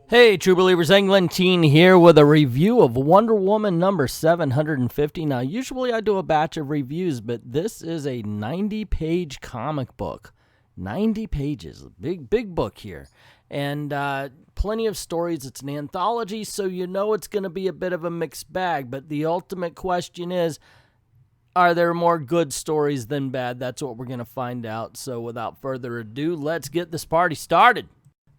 Hey, True Believers, Eglantine here with a review of Wonder Woman number 750. Now, usually I do a batch of reviews, but this is a 90-page comic book. 90 pages, big book here. And plenty of stories. It's an anthology, so you know it's going to be a bit of a mixed bag. But the ultimate question is, are there more good stories than bad? That's what we're going to find out. So without further ado, let's get this party started.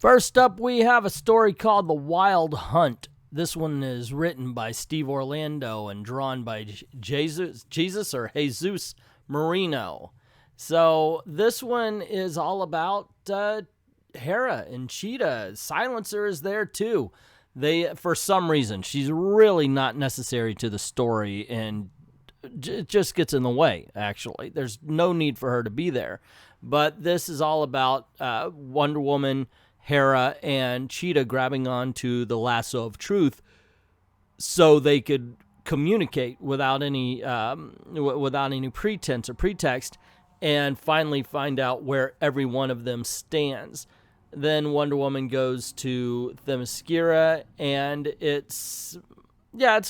First up, we have a story called The Wild Hunt. This one is written by Steve Orlando and drawn by Jesus Marino. So this one is all about Hera and Cheetah. Silencer is there too. For some reason, she's really not necessary to the story and it just gets in the way, actually. There's no need for her to be there. But this is all about Wonder Woman, Hera, and Cheetah grabbing onto the lasso of truth so they could communicate without any pretense or pretext and finally find out where every one of them stands. Then Wonder Woman goes to Themyscira, and it's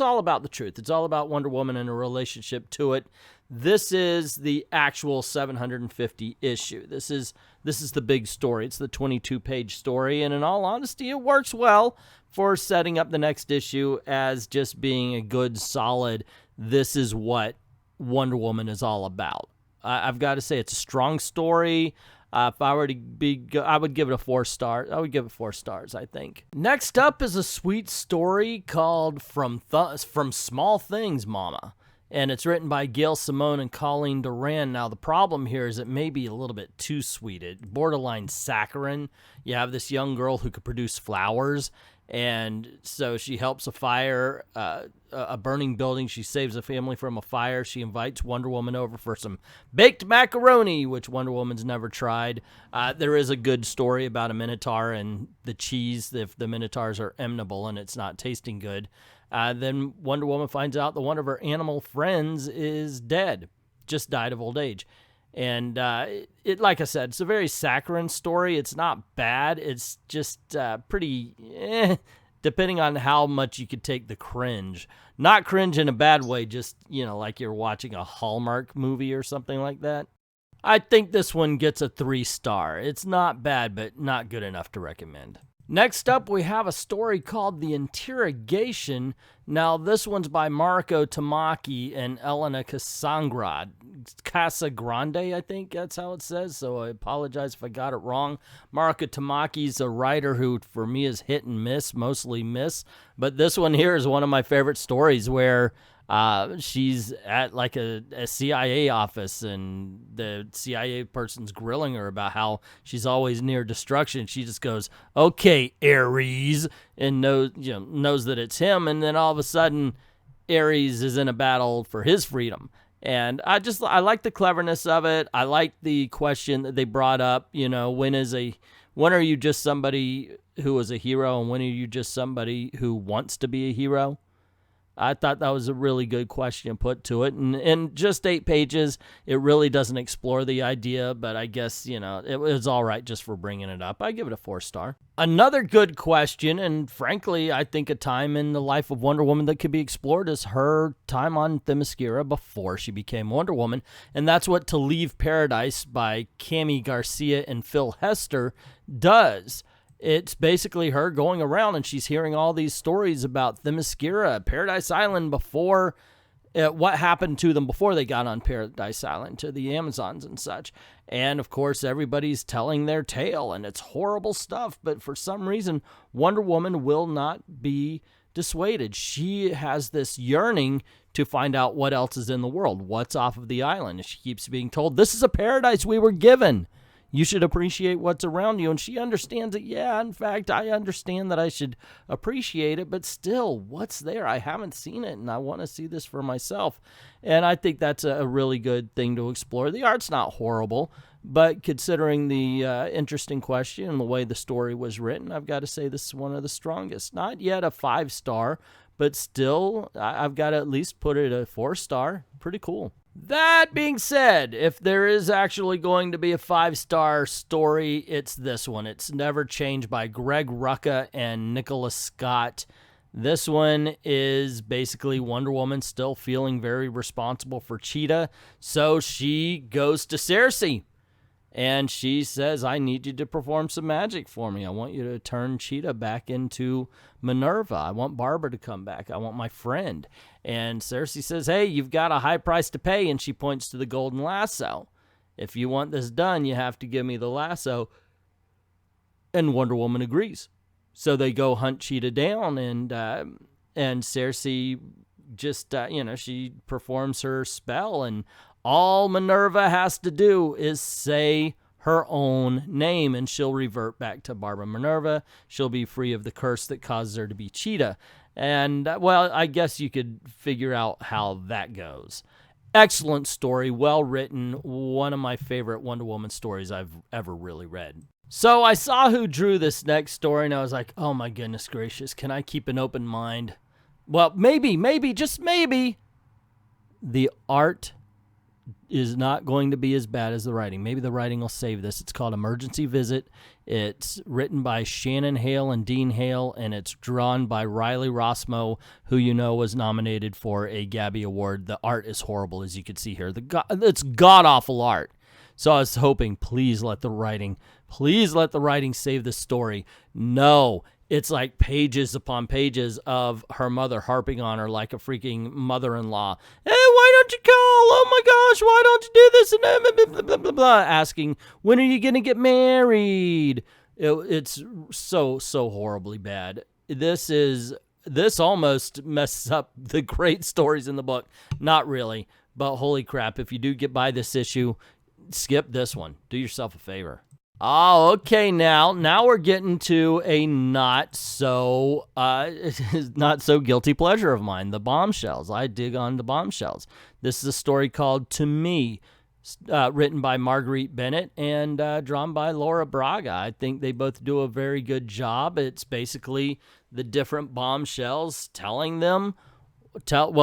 all about the truth. It's all about Wonder Woman and a relationship to it. This is the actual 750 issue. This is the big story. It's the 22-page story, and in all honesty, it works well for setting up the next issue as just being a good, solid, this is what Wonder Woman is all about. I've got to say, it's a strong story. If I were to be, I would give it a 4 star. I would give it 4 stars, I think. Next up is a sweet story called From Small Things, Mama. And it's written by Gail Simone and Colleen Duran. Now, the problem here is it may be a little bit too sweet. It borderline saccharine. You have this young girl who could produce flowers, and so she helps a burning building. She saves a family from a fire. She invites Wonder Woman over for some baked macaroni, which Wonder Woman's never tried. There is a good story about a Minotaur and the cheese, if the Minotaurs are emnable and it's not tasting good. Then Wonder Woman finds out that one of her animal friends is dead, just died of old age. And like I said, it's a very saccharine story. It's not bad. It's just pretty, depending on how much you could take the cringe. Not cringe in a bad way, just, like you're watching a Hallmark movie or something like that. I think this one gets a 3 star. It's not bad, but not good enough to recommend. Next up, we have a story called The Interrogation. Now, this one's by Marco Tamaki and Elena Casagrande, I think that's how it says, so I apologize if I got it wrong. Marco Tamaki's a writer who, for me, is hit and miss, mostly miss. But this one here is one of my favorite stories where she's at like a CIA office and the CIA person's grilling her about how she's always near destruction. She just goes, "Okay, Ares," and knows that it's him. And then all of a sudden, Ares is in a battle for his freedom. And I like the cleverness of it. I like the question that they brought up. When are you just somebody who is a hero, and when are you just somebody who wants to be a hero? I thought that was a really good question put to it. And in just 8 pages, it really doesn't explore the idea, but I guess, it was all right just for bringing it up. I give it a 4 star. Another good question, and frankly, I think a time in the life of Wonder Woman that could be explored is her time on Themyscira before she became Wonder Woman. And that's what To Leave Paradise by Cami Garcia and Phil Hester does. It's basically her going around and she's hearing all these stories about Themyscira, Paradise Island, before what happened to them before they got on Paradise Island, to the Amazons and such. And of course, everybody's telling their tale and it's horrible stuff. But for some reason, Wonder Woman will not be dissuaded. She has this yearning to find out what else is in the world, what's off of the island. And she keeps being told, this is a paradise we were given. You should appreciate what's around you. And she understands that, yeah, in fact, I understand that I should appreciate it, but still, what's there? I haven't seen it, and I want to see this for myself. And I think that's a really good thing to explore. The art's not horrible, but considering the interesting question and the way the story was written, I've got to say this is one of the strongest. Not yet a 5 star, but still, I've got to at least put it a 4 star. Pretty cool. That being said, if there is actually going to be a 5-star story, it's this one. It's Never Changed by Greg Rucka and Nicholas Scott. This one is basically Wonder Woman still feeling very responsible for Cheetah, so she goes to Cersei. And she says, I need you to perform some magic for me. I want you to turn Cheetah back into Minerva. I want Barbara to come back. I want my friend. And Cersei says, hey, you've got a high price to pay. And she points to the golden lasso. If you want this done, you have to give me the lasso. And Wonder Woman agrees. So they go hunt Cheetah down. And Cersei just, she performs her spell. And all Minerva has to do is say her own name, and she'll revert back to Barbara Minerva. She'll be free of the curse that causes her to be Cheetah. And, well, I guess you could figure out how that goes. Excellent story, well written, one of my favorite Wonder Woman stories I've ever really read. So I saw who drew this next story, and I was like, oh my goodness gracious, can I keep an open mind? Well, maybe, just maybe, the art is not going to be as bad as the writing. Maybe the writing will save this. It's called Emergency Visit. It's written by Shannon Hale and Dean Hale, and it's drawn by Riley Rossmo, who you know was nominated for a Gabby Award. The art is horrible, as you can see here. It's god-awful art. So I was hoping, please let the writing save this story. No, it's like pages upon pages of her mother harping on her like a freaking mother-in-law. Hey, why don't you call? Oh my gosh, why don't you do this? And blah, blah, blah, blah, blah, asking, when are you going to get married? It's so horribly bad. This almost messes up the great stories in the book. Not really, but holy crap, if you do get by this issue, skip this one. Do yourself a favor. Oh, okay, now we're getting to a not so guilty pleasure of mine, the Bombshells. I dig on the Bombshells. This is a story called To Me, written by Marguerite Bennett and drawn by Laura Braga. I think they both do a very good job. It's basically the different Bombshells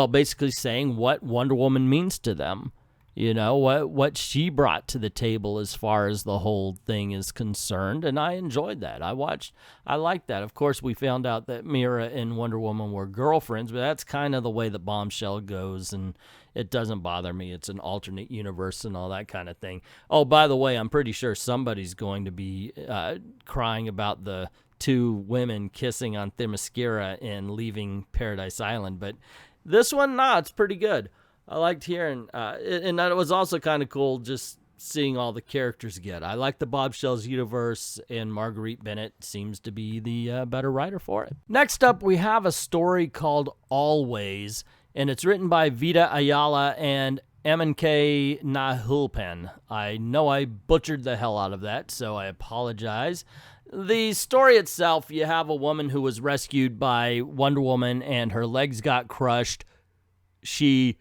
basically saying what Wonder Woman means to them. You know, what she brought to the table as far as the whole thing is concerned, and I enjoyed that. I liked that. Of course, we found out that Mira and Wonder Woman were girlfriends, but that's kind of the way the Bombshell goes, and it doesn't bother me. It's an alternate universe and all that kind of thing. Oh, by the way, I'm pretty sure somebody's going to be crying about the two women kissing on Themyscira and leaving Paradise Island, but this one, it's pretty good. I liked hearing, and it was also kind of cool just seeing all the characters again. I like the Bombshells universe, and Marguerite Bennett seems to be the better writer for it. Next up, we have a story called Always, and it's written by Vita Ayala and MNK Nahulpan. I know I butchered the hell out of that, so I apologize. The story itself, you have a woman who was rescued by Wonder Woman, and her legs got crushed. She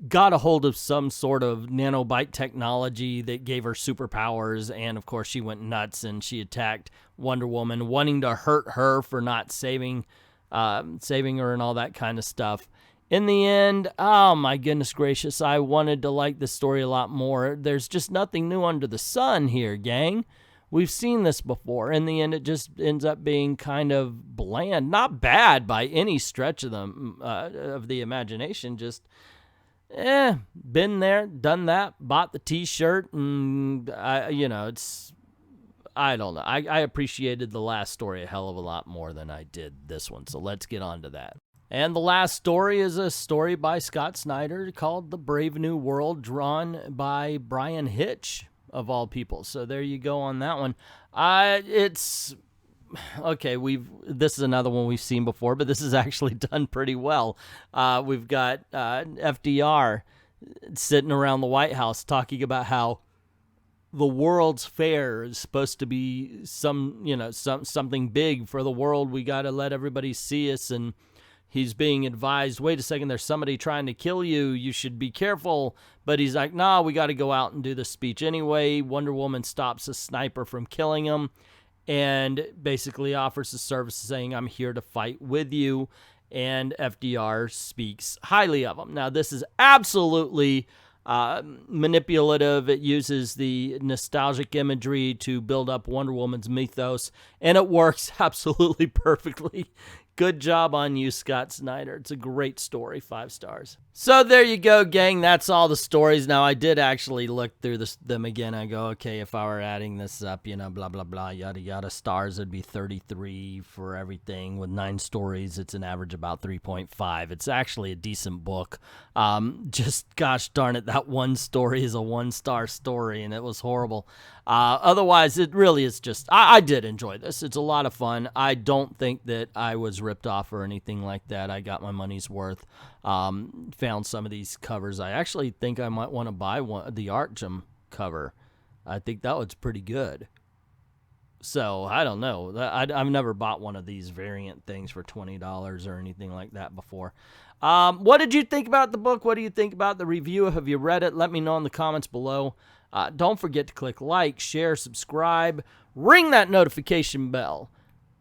got a hold of some sort of nanobite technology that gave her superpowers, and of course she went nuts and she attacked Wonder Woman, wanting to hurt her for not saving her and all that kind of stuff. In the end, oh my goodness gracious, I wanted to like the story a lot more. There's just nothing new under the sun here, gang. We've seen this before. In the end, it just ends up being kind of bland. Not bad by any stretch of the imagination, just been there, done that, bought the t-shirt, and I don't know. I appreciated the last story a hell of a lot more than I did this one, so let's get on to that. And the last story is a story by Scott Snyder called The Brave New World, drawn by Brian Hitch, of all people. So there you go on that one. It's okay, this is another one we've seen before, but this is actually done pretty well. We've got FDR sitting around the White House talking about how the World's Fair is supposed to be something big for the world. We got to let everybody see us, and he's being advised, wait a second, there's somebody trying to kill you. You should be careful. But he's like, nah, we got to go out and do the speech anyway. Wonder Woman stops a sniper from killing him and basically offers his service saying, I'm here to fight with you. And FDR speaks highly of him. Now, this is absolutely manipulative. It uses the nostalgic imagery to build up Wonder Woman's mythos, and it works absolutely perfectly. Good job on you, Scott Snyder. It's a great story. 5 stars. So there you go, gang. That's all the stories. Now, I did actually look through them again. I go, okay, if I were adding this up, you know, blah, blah, blah, yada, yada, stars, it'd be 33 for everything. With 9 stories, it's an average about 3.5. It's actually a decent book. Just, gosh darn it, that one story is a 1-star story, and it was horrible. Otherwise, it really is just, I did enjoy this. It's a lot of fun. I don't think that I was ripped off or anything like that. I got my money's worth. Found some of these covers. I actually think I might want to buy the Arkham cover. I think that was pretty good. So, I don't know. I've never bought one of these variant things for $20 or anything like that before. What did you think about the book? What do you think about the review? Have you read it? Let me know in the comments below. Don't forget to click like, share, subscribe, ring that notification bell.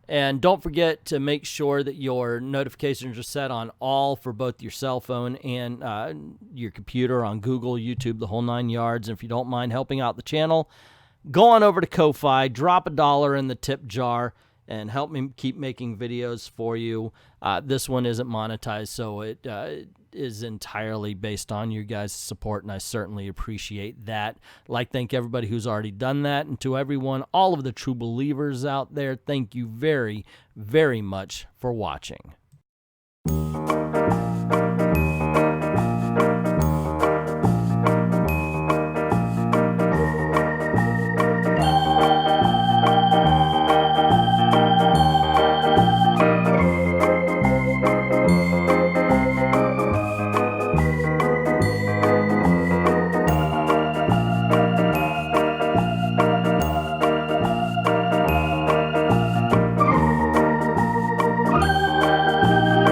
And don't forget to make sure that your notifications are set on all for both your cell phone and your computer, on Google, YouTube, the whole 9 yards. And if you don't mind helping out the channel, go on over to Ko-Fi, drop $1 in the tip jar, and help me keep making videos for you. This one isn't monetized, so it is entirely based on you guys' support, and I certainly appreciate that. I'd like to thank everybody who's already done that, and to everyone, all of the true believers out there, thank you very, very much for watching.